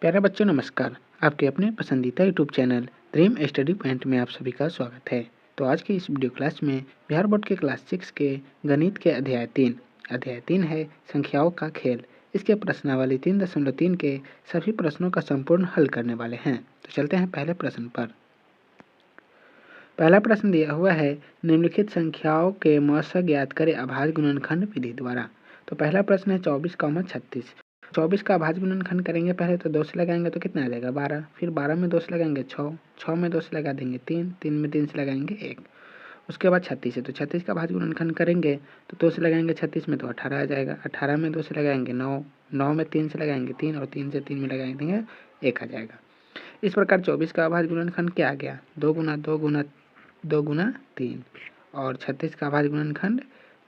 प्यारे बच्चों नमस्कार। आपके अपने पसंदीदा YouTube channel dream study point में आप सभी का स्वागत है। तो आज की इस वीडियो क्लास में बिहार बोर्ड के क्लास 6 के गणित के अध्याय 3 है संख्याओं का खेल। इसके प्रश्नावली 3.3 के सभी प्रश्नों का संपूर्ण हल करने वाले हैं। तो चलते हैं पहले प्रश्न पर। पहला प्रश्न दिया हुआ है, निम्नलिखित संख्याओं के मौसा ज्ञात करें अभाज्य गुणनखंड विधि द्वारा। तो पहला प्रश्न है 24,36। 24 का अभाज्य गुणनखंड करेंगे पहले तो 2 से लगाएंगे तो कितना आ जाएगा 12। फिर 12 में 2 से लगाएंगे 6, 6 में 2 से लगा देंगे 3, 3 में 3 से लगाएंगे 1। उसके बाद 36 है तो 36 का अभाज्य गुणनखंड करेंगे तो 2 से लगाएंगे 36 में तो 18 आ जाएगा। 18 में 2 से लगाएंगे 9, 9 में 3 से लगाएंगे 3 और 3 से 3 में लगा देंगे 1 आ जाएगा। इस प्रकार 24 का अभाज्य गुणनखंड क्या आ गया 2 गुना 2 गुना 2 गुना 3। और 36 का अभाज्य गुणनखंड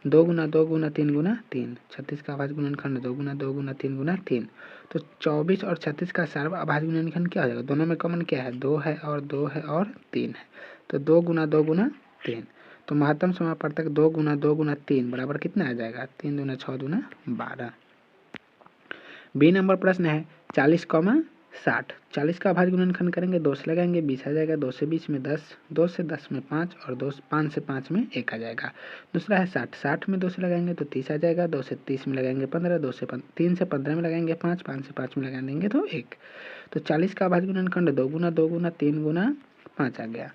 2 गुना 2 गुना 3 गुना 3। 36 का अभाज्य गुणनखंड 2 गुना 2 गुना 3 गुना 3। तो 24 और 36 का सर्व अभाज्य गुणनखंड क्या हो जाएगा, दोनों में कॉमन क्या है 2 है और 2 है और 3 है। तो 2 गुना 2 गुना 3। तो महत्तम समापवर्तक 2 गुना 2 गुना 3 बराबर कितना आ जाएगा 3 दूना 6 दूना 12। बी नंबर प्रश्न है 40,60। 40 का अभाज्य गुणनखंड करेंगे 2 से लगाएंगे 20 आ जाएगा। 2 से 20 में 10, 2 से 10 में 5 और 5 से 5 में 1 आ जाएगा। दूसरा है 60। 60 में 2 से लगाएंगे तो 30 आ जाएगा। 2 से 30 में लगाएंगे 15, 3 से 15 में लगाएंगे 5, 5 से 5 में लगा देंगे तो 1। तो 40 का अभाज्य गुणनखंड 2 गुना 2 गुना 3 गुना 5 आ गया।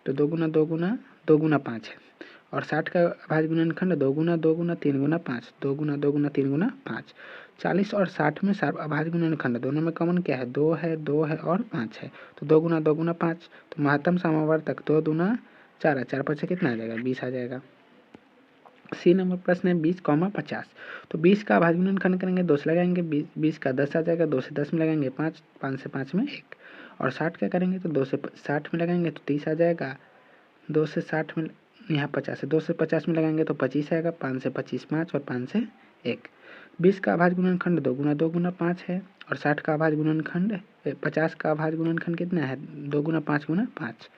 तो 2 गुना 2 गुना 2 गुना 5 है। और 60 का अभाज्य गुणनखंड 2 गुना 2 गुना 3 गुना 5, 2 गुना 2 गुना 3 गुना 5। 40 और 60 में सर्व अभाज्य गुणनखंड दोनों में कॉमन क्या है 2 है, 2 है और 5 है। तो 2 गुना 2 गुना 5। तो महत्तम समावर्तक 2 दूना 4, 4 5 से कितना आ जाएगा 20 आ जाएगा। सी नंबर प्रश्न है 20,50। तो 20 का अभाज्य गुणनखंड करेंगे 2 से लगाएंगे 20 का 10 आ जाएगा। 2 से 10 में लगाएंगे 5, 5 से 5 में 1। और 60 का करेंगे तो 2 से 60 में लगाएंगे तो 30 आ जाएगा। 2 से 60 में यहाँ 50 है, 2 से 50 में लगाएंगे तो 25 आएगा। 5 से 25 5 और 5 से 1। 20 का अभाज्य गुणनखंड 2 गुना 5 है। और 60 का अभाज्य गुणनखंड 50 का अभाज्य गुणनखंड कितना है 2 गुना 5 गुना 5।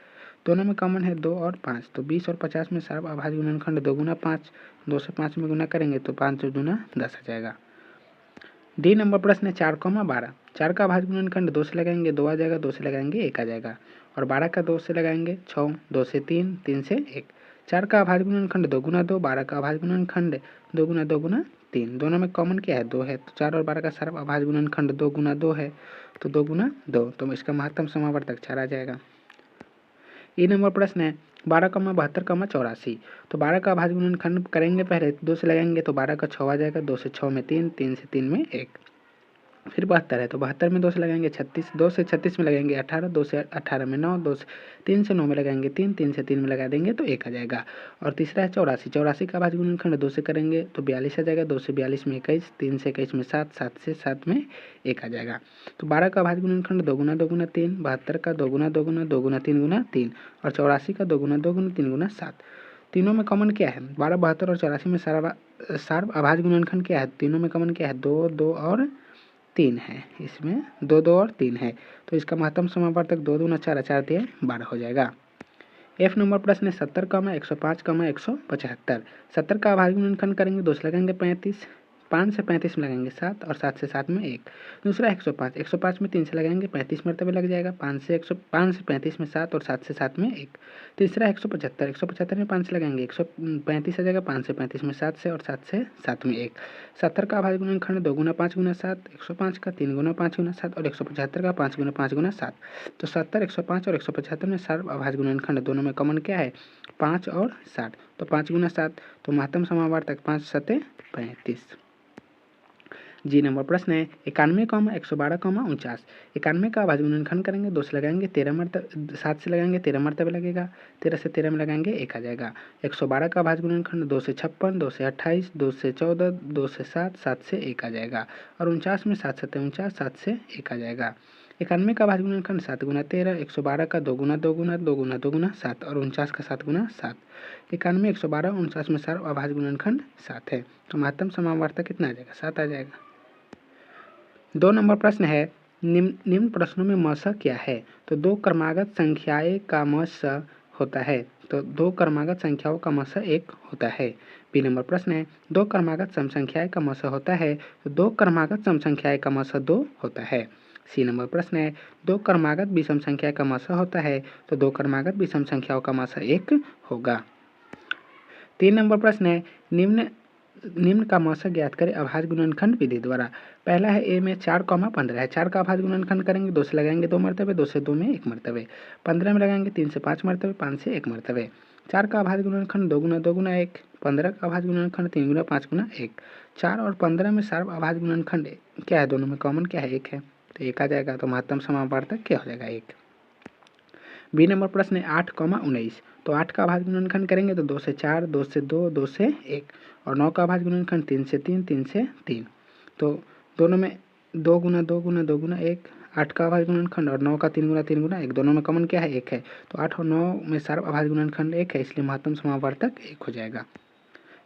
दोनों में कॉमन है 2 और 5। तो 20 और 50 में सर्व अभाज्य गुणनखंड 2 गुना 5। 2 से 5 में गुना करेंगे तो 5 दूना 10 आ जाएगा। डी नंबर प्रश्न है 4,12। 4 का अभाज्य गुणनखंड 2 से लगाएंगे 2 आ जाएगा। 2 से लगाएंगे 1 आ जाएगा। और 12 का 2 से लगाएंगे 6, 2 से 3, 3 से 1। 4 का अभाज्य गुणनखंड 2 गुना 2, 12 का अभाज्य गुणनखंड 2 गुना 2 गुना 3। दोनों में कॉमन क्या है 2 है। तो 4 और 12 का सर्व अभाज्य गुणनखंड 2 गुना 2 है। तो 2 गुना 2। तो इसका महत्तम समावर्तक 4 आ जाएगा। ई नंबर प्रश्न है 12,72,84। तो 12 का अभाज्य गुणनखंड करेंगे पहले 2 से लगाएंगे तो 12 का 6 आ जाएगा। 2 से 6 में 3, 3 से 3 में 1। फिर 72 है तो 72 में 2 से लगाएंगे 36, 2 से 36 में लगाएंगे 18, 2 से 18 में 9, 2 से 3 से 9 में लगाएंगे 3, 3 से 3 में लगा देंगे तो 1 आ जाएगा। और तीसरा है 84। 84 का अभाज्य गुणनखंड 2 से करेंगे तो 42 आ जाएगा। 2 से 42 में 21, 3 से 21 में 7, 7 से 7 में 1 आ जाएगा। तो 12 का अभाज्य गुणनखंड 2 गुना 2 गुना 3, 72 का 2 गुना 2 गुना 2 गुना 3 गुना 3 और 84 का 2 गुना 2 गुना 3 गुना 7। तीनों में कॉमन क्या है 12, 72 और 84 में सर्व अभाज्य गुणनखंड क्या है, तीनों में कॉमन क्या है 2, 2 और 3 है। इसमें 2, 2 और 3 है। तो इसका महत्तम समावर्तक 2 दूना 4, 4 3 12 हो जाएगा। एफ नंबर प्रश्न है 70,105,175। 70 का अभाज्य गुणनखंड करेंगे 2 से लगाएंगे 35, 5 से 35 में लगाएंगे 7 और 7 से 7 में 1। दूसरा 105। 105 में 3 से लगाएंगे 35 मरतबे लग जाएगा। 5 से 35 में 7 और 7 से 7 में 1। तीसरा 175। 175 में 5 से लगाएंगे 135 आ जाएगा। 5 से 35 में 7 से और 7 से 7 में 1। 70 का अभाज्य गुणनखंड 2 गुना 5 गुना 7, 105 का 3 गुना 5 गुना 7 और 175 का 5 गुना 5 गुना 7। तो 70, 105 और 175 में सर्व अभाज्य गुणनखंड दोनों में कॉमन क्या है 5 और 60। तो 5 गुना 7। तो महत्तम समावर्तक 5 7 35। जी नंबर प्रश्न है 91,112,49। 91 का अभाज्य गुणनखंड करेंगे 2 से लगाएंगे 13 मरतबे, 7 से लगाएंगे 13 मरतबे लगेगा। 13 से 13 में लगाएंगे 1 आ जाएगा। 112 का अभाज्य गुणनखंड 2 से 56, 2 से 28, 2 से 14, 2 से 7, 7 से 1 आ जाएगा। और 49 में 7 7 49, 7 से 1 आ जाएगा। 91 का अभाज्य गुणनखंड 7 गुना 13, 112 का 2 गुना 2 गुना 2 गुना 2 गुना 7 और 49 का 7 गुना 7। 91, 112, 49 में सर्व अभाज्य गुणनखंड 7 है। तो महत्तम समावर्तक कितना आ जाएगा 7 आ जाएगा। 2 नंबर प्रश्न है निम्न प्रश्नों में मस क्या है। तो 2 क्रमागत संख्याएं का मस होता है। तो 2 क्रमागत संख्याओं का मस 1 होता है। बी नंबर प्रश्न है 2 क्रमागत सम संख्याएं का मस होता है। तो 2 क्रमागत सम संख्याएं का मस 2 होता है। सी नंबर प्रश्न है, दो क्रमागत विषम संख्या का मासा होता है तो दो क्रमागत विषम संख्याओं का मासा 1 होगा। 3 नंबर प्रश्न है, निम्न का मासा ज्ञात करें अभाज्य गुणनखंड विधि द्वारा। पहला है ए में 4,15 है, 4 का अभाज्य गुणनखंड करेंगे, 2 से लगाएंगे 2 मरतबे, 2 से 2 में 1 मरतबे, 15 में लगाएंगे 3 से 5 मरतबे, 5 से 1 मरतबे। 4 का अभाज्य गुणनखंड 2 गुना 2 गुना 1, 15 का अभाज्य गुणनखंड 3 गुना 5 गुना 1। 4 और 15 में सार्व अभाज्य गुणनखंड क्या है, दोनों में कॉमन क्या है, 1 है, तो 1 आ जाएगा, तो महत्तम समापवर्तक क्या हो जाएगा, 1। बी नंबर प्रश्न है 8,19, तो 8 का अभाज्य गुणनखंड करेंगे तो 2 से 4, 2 से 2, 2 से 1, और 9 का अभाज्य गुणनखंड 3 से 3, 3 से 3, तो दोनों में 2 गुना 2 गुना 2 गुना 1, 8 का अभाज्य गुणनखंड और 9 का 3 गुना 3 गुना 1, दोनों में कॉमन क्या है, 1 है, तो 8 और 9 में सार्व अभाज्य गुणनखंड 1 है, इसलिए महत्तम समापवर्तक 1 हो जाएगा।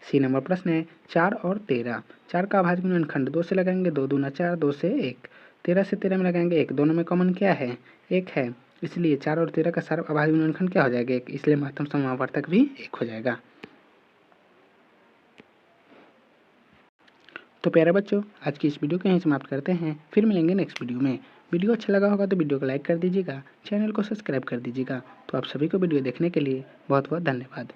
सी नंबर प्रश्न है 4 और 13, 4 का अभाज्य गुणनखंड 2 से लगाएंगे 2 दूना 4, 2 से 1, 13 से 13 में लगाएंगे 1, दोनों में कॉमन क्या है, 1 है, इसलिए 4 और 13 का सार्व अभाज्य गुणनखंड क्या हो जाएगा, 1, इसलिए महत्तम समापवर्तक भी 1 हो जाएगा। तो प्यारे बच्चों, आज की इस वीडियो को यहीं समाप्त करते हैं, फिर मिलेंगे नेक्स्ट वीडियो में। वीडियो अच्छा लगा होगा तो वीडियो को लाइक कर दीजिएगा, चैनल को सब्सक्राइब कर दीजिएगा। तो आप सभी को वीडियो देखने के लिए बहुत बहुत धन्यवाद।